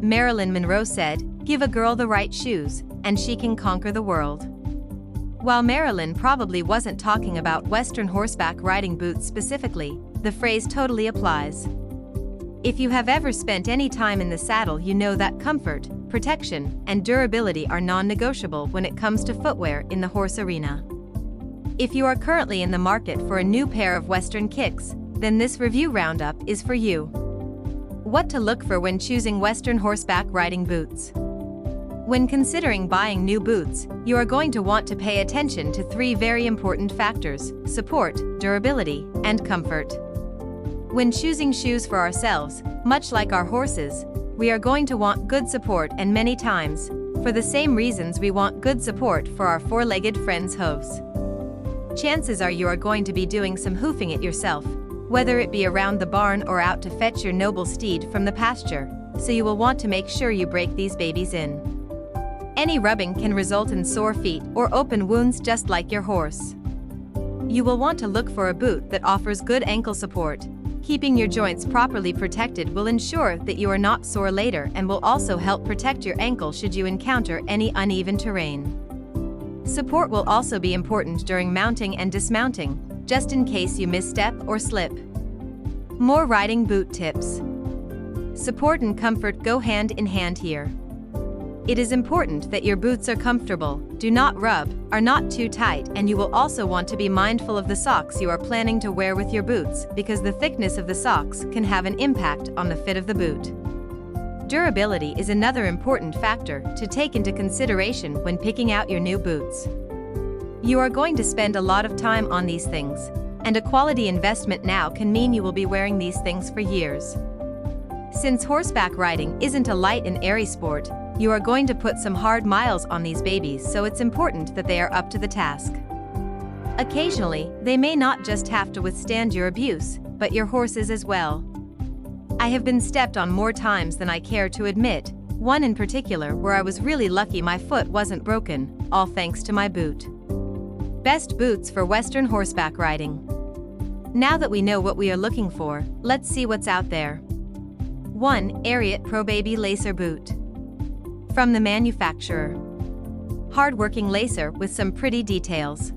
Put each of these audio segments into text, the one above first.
Marylin Monroe said, "Give a girl the right shoes, and she can conquer the world." While Marylin probably wasn't talking about Western horseback riding boots specifically, the phrase totally applies. If you have ever spent any time in the saddle, you know that comfort, protection, and durability are non-negotiable when it comes to footwear in the horse arena. If you are currently in the market for a new pair of Western kicks, then this review roundup is for you. What to look for when choosing Western horseback riding boots. When considering buying new boots, you are going to want to pay attention to three very important factors: support, durability, and comfort. When choosing shoes for ourselves, much like our horses, we are going to want good support, and many times, for the same reasons we want good support for our four-legged friends' hooves. Chances are you are going to be doing some hoofing it yourself, whether it be around the barn or out to fetch your noble steed from the pasture, so you will want to make sure you break these babies in. Any rubbing can result in sore feet or open wounds just like your horse. You will want to look for a boot that offers good ankle support. Keeping your joints properly protected will ensure that you are not sore later and will also help protect your ankle should you encounter any uneven terrain. Support will also be important during mounting and dismounting, just in case you misstep or slip. More riding boot tips. Support and comfort go hand in hand here. It is important that your boots are comfortable, do not rub, are not too tight, and you will also want to be mindful of the socks you are planning to wear with your boots, because the thickness of the socks can have an impact on the fit of the boot. Durability is another important factor to take into consideration when picking out your new boots. You are going to spend a lot of time on these things, and a quality investment now can mean you will be wearing these things for years. Since horseback riding isn't a light and airy sport, you are going to put some hard miles on these babies, so it's important that they are up to the task. Occasionally, they may not just have to withstand your abuse, but your horses as well. I have been stepped on more times than I care to admit, one in particular where I was really lucky my foot wasn't broken, all thanks to my boot. Best boots for Western horseback riding. Now that we know what we are looking for, let's see what's out there. 1. Ariat Probaby Lacer Boot. From the manufacturer. Hard-working lacer with some pretty details.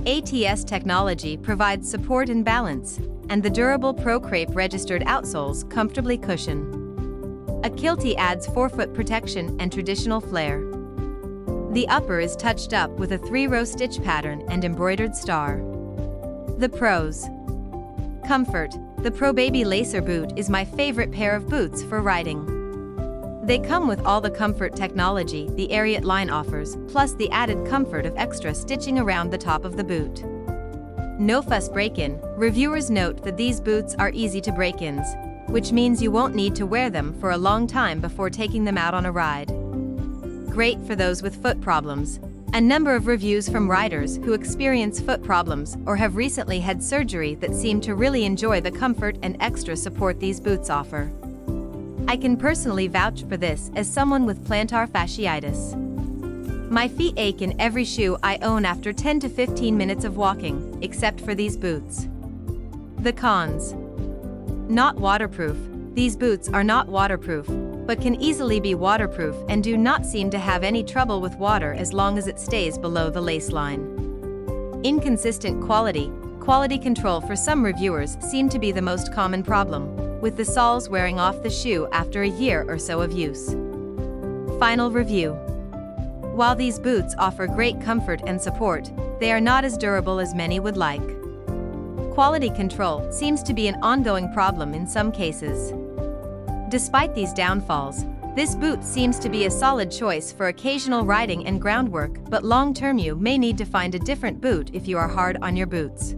ATS technology provides support and balance, and the durable Pro Crepe registered outsoles comfortably cushion. A kiltie adds forefoot protection and traditional flair. The upper is touched up with a 3-row stitch pattern and embroidered star. The pros. Comfort. The Probaby Lacer boot is my favorite pair of boots for riding. They come with all the comfort technology the Ariat line offers, plus the added comfort of extra stitching around the top of the boot. No fuss break-in. Reviewers note that these boots are easy to break-ins, which means you won't need to wear them for a long time before taking them out on a ride. Great for those with foot problems. A number of reviews from riders who experience foot problems or have recently had surgery that seem to really enjoy the comfort and extra support these boots offer. I can personally vouch for this as someone with plantar fasciitis. My feet ache in every shoe I own after 10 to 15 minutes of walking, except for these boots. The cons. Not waterproof. These boots are not waterproof, but can easily be waterproof and do not seem to have any trouble with water as long as it stays below the lace line. Inconsistent quality. Quality control for some reviewers seem to be the most common problem, with the soles wearing off the shoe after a year or so of use. Final review. While these boots offer great comfort and support, they are not as durable as many would like. Quality control seems to be an ongoing problem in some cases. Despite these downfalls, this boot seems to be a solid choice for occasional riding and groundwork, but long-term you may need to find a different boot if you are hard on your boots.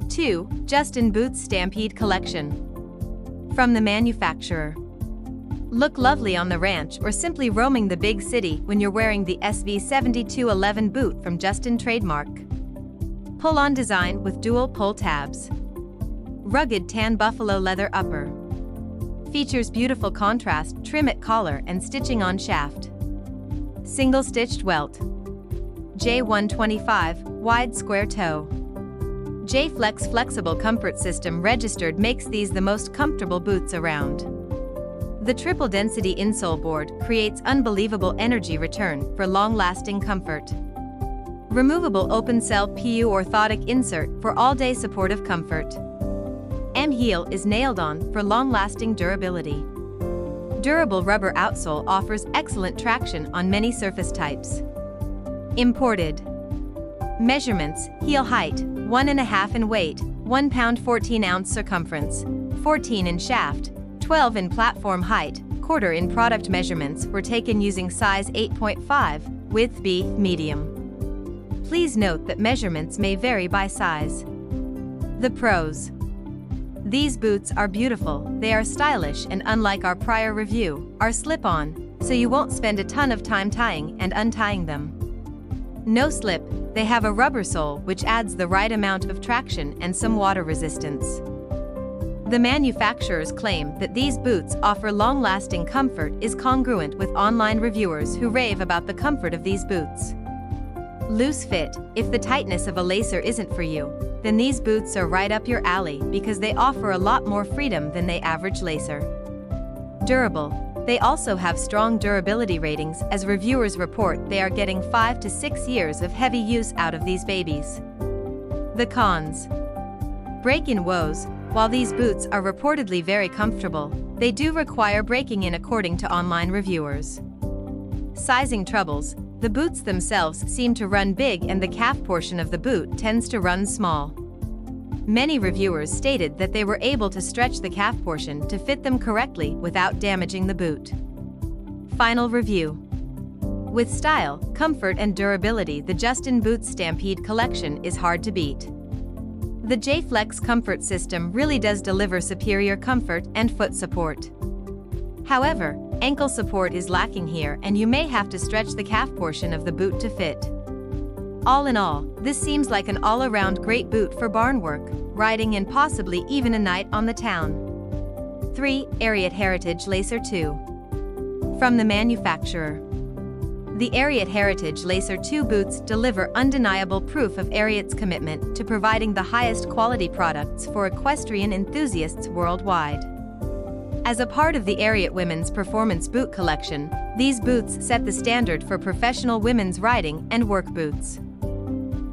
2. Justin Boots Stampede Collection. From the manufacturer. Look lovely on the ranch or simply roaming the big city when you're wearing the SV7211 boot from Justin trademark. Pull-on design with dual pull tabs. Rugged tan buffalo leather upper. Features beautiful contrast trim at collar and stitching on shaft. Single-stitched welt. J125 wide square toe. J-Flex flexible comfort system registered makes these the most comfortable boots around. The triple density insole board creates unbelievable energy return for long-lasting comfort. Removable open-cell PU orthotic insert for all-day supportive comfort. M-heel is nailed on for long-lasting durability. Durable rubber outsole offers excellent traction on many surface types. Imported. Measurements: heel height, 1.5 in weight, 1 pound 14 ounce circumference, 14 in shaft, 12 in platform height, quarter in product measurements were taken using size 8.5, width B, medium. Please note that measurements may vary by size. The pros. These boots are beautiful, they are stylish, and unlike our prior review, are slip-on, so you won't spend a ton of time tying and untying them. No slip, they have a rubber sole which adds the right amount of traction and some water resistance. The manufacturers claim that these boots offer long-lasting comfort is congruent with online reviewers who rave about the comfort of these boots. Loose fit: if the tightness of a lacer isn't for you, then these boots are right up your alley because they offer a lot more freedom than the average lacer. Durable: they also have strong durability ratings, as reviewers report they are getting 5 to 6 years of heavy use out of these babies. The cons. Break-in woes: while these boots are reportedly very comfortable, they do require breaking in according to online reviewers. Sizing troubles: the boots themselves seem to run big and the calf portion of the boot tends to run small. Many reviewers stated that they were able to stretch the calf portion to fit them correctly without damaging the boot. Final review. With style, comfort and durability, the Justin Boots Stampede collection is hard to beat. The J-Flex comfort system really does deliver superior comfort and foot support. However, ankle support is lacking here and you may have to stretch the calf portion of the boot to fit. All in all, this seems like an all-around great boot for barn work, riding, and possibly even a night on the town. 3. Ariat Heritage Lacer 2. From the manufacturer. The Ariat Heritage Lacer 2 boots deliver undeniable proof of Ariat's commitment to providing the highest quality products for equestrian enthusiasts worldwide. As a part of the Ariat Women's Performance Boot Collection, these boots set the standard for professional women's riding and work boots.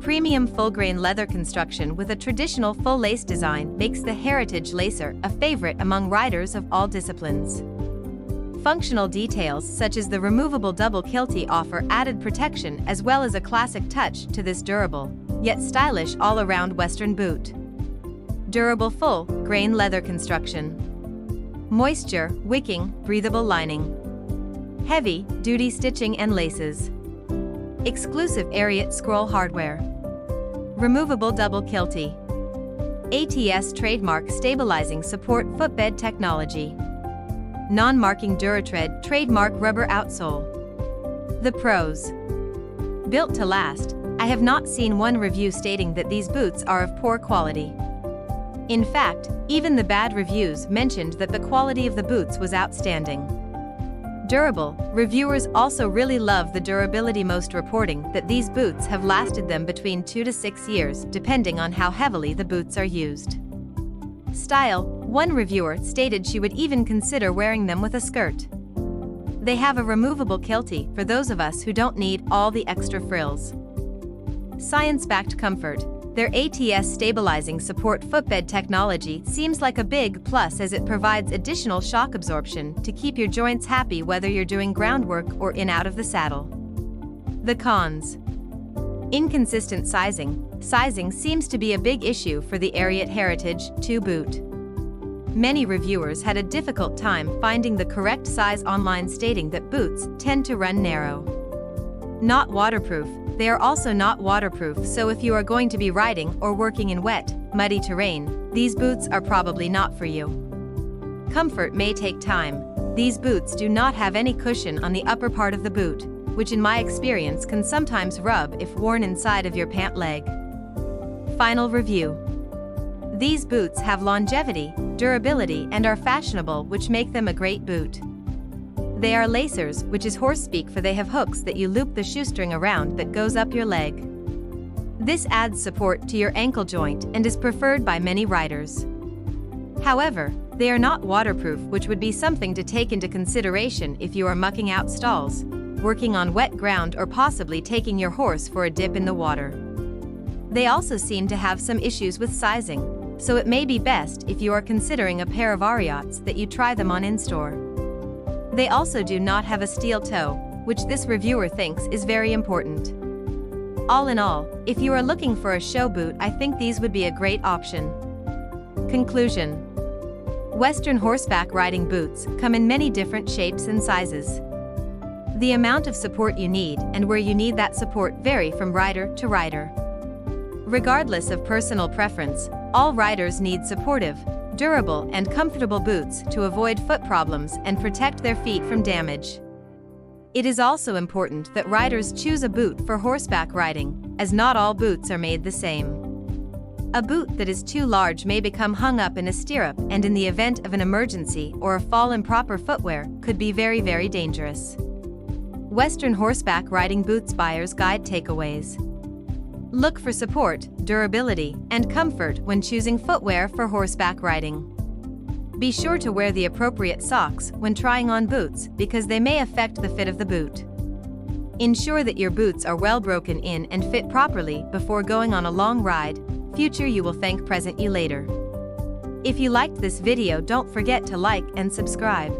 Premium full-grain leather construction with a traditional full-lace design makes the Heritage Lacer a favorite among riders of all disciplines. Functional details such as the removable double kiltie offer added protection as well as a classic touch to this durable, yet stylish all-around Western boot. Durable full-grain leather construction. Moisture, wicking, breathable lining. Heavy-duty stitching and laces. Exclusive Ariat scroll hardware. Removable double kiltie. ATS trademark stabilizing support footbed technology. Non-marking Duratread trademark rubber outsole. The pros. Built to last, I have not seen one review stating that these boots are of poor quality. In fact, even the bad reviews mentioned that the quality of the boots was outstanding. Durable: reviewers also really love the durability, most reporting that these boots have lasted them between 2 to 6 years depending on how heavily the boots are used. Style: one reviewer stated she would even consider wearing them with a skirt. They have a removable kiltie for those of us who don't need all the extra frills. Science-backed comfort: their ATS stabilizing support footbed technology seems like a big plus as it provides additional shock absorption to keep your joints happy whether you're doing groundwork or in out of the saddle. The cons. Inconsistent sizing. Sizing seems to be a big issue for the Ariat Heritage 2 boot. Many reviewers had a difficult time finding the correct size online, stating that boots tend to run narrow. Not waterproof. They are also not waterproof, so if you are going to be riding or working in wet, muddy terrain, these boots are probably not for you. Comfort may take time. These boots do not have any cushion on the upper part of the boot, which in my experience can sometimes rub if worn inside of your pant leg. Final review. These boots have longevity, durability, and are fashionable, which make them a great boot. They are lacers, which is horse speak for they have hooks that you loop the shoestring around that goes up your leg. This adds support to your ankle joint and is preferred by many riders. However, They are not waterproof, which would be something to take into consideration if you are mucking out stalls, working on wet ground, or possibly taking your horse for a dip in the water. They also seem to have some issues with sizing, so it may be best if you are considering a pair of Ariats that you try them on in-store. They also do not have a steel toe, which this reviewer thinks is very important. All in all, if you are looking for a show boot, I think these would be a great option. Conclusion: Western horseback riding boots come in many different shapes and sizes. The amount of support you need and where you need that support vary from rider to rider. Regardless of personal preference, all riders need supportive, durable, and comfortable boots to avoid foot problems and protect their feet from damage. It is also important that riders choose a boot for horseback riding, as not all boots are made the same. A boot that is too large may become hung up in a stirrup, and in the event of an emergency or a fall, improper footwear could be very, very dangerous. Western horseback riding boots buyer's guide takeaways. Look for support, durability, and comfort when choosing footwear for horseback riding. Be sure to wear the appropriate socks when trying on boots because they may affect the fit of the boot. Ensure that your boots are well broken in and fit properly before going on a long ride. Future you will thank present you later. If you liked this video, don't forget to like and subscribe.